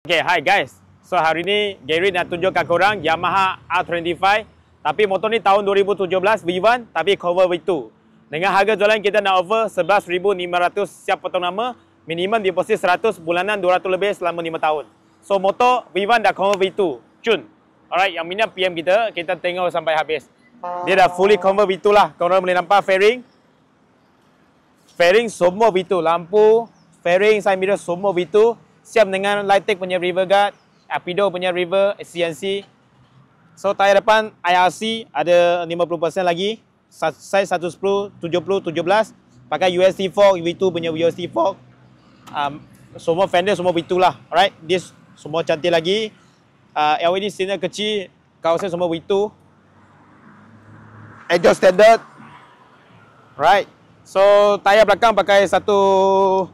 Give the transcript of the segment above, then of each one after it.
Okay, hi guys. So hari ni Gary nak tunjukkan korang Yamaha R25. Tapi motor ni tahun 2017 V1 tapi cover V2. Dengan harga jualan kita nak offer 11,500 siap potong nama, minimum deposit 100, bulanan 200 lebih selama 5 tahun. So motor V1 dah cover V2. Cun. Alright, yang minat PM kita tengok sampai habis. Dia dah fully cover V2 lah. Korang boleh nampak fairing. Fairing semua V2, lampu, fairing, side mirror semua V2. Siap dengan Lightech punya rear guard, Apido punya rear, CNC. So tayar depan IRC ada 50% lagi. Size 110, 70, 17. Pakai USD fork, V2 punya USD fork. Semua fender semua V2 lah. Alright, this semua cantik lagi. LED signal kecil, kawasan semua V2. Exhaust standard. Right. So tayar belakang pakai 150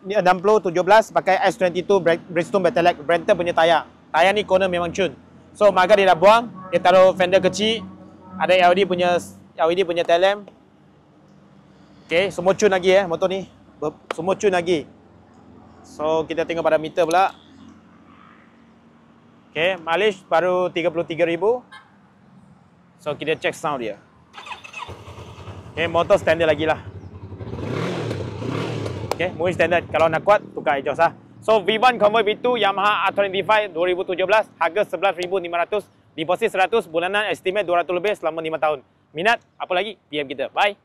60 17, pakai S22 Bridgestone Battleac Brantton punya tayar. Tayar ni corner memang cun. So maka dia dah buang, dia taruh fender kecil. Ada LED punya tail lamp. Okay, semua cun lagi motor ni. Semua cun lagi. So kita tengok pada meter pula. Okay, mileage baru 33,000. So kita check sound dia. Okay, motor standard lagi lah. Okay, moving standard. Kalau nak kuat, tukar exhaust lah. So V1 convert V2 Yamaha R25 2017, harga 11,500, deposit 100, bulanan estimate 200 lebih selama 5 tahun. Minat? Apa lagi? PM kita. Bye.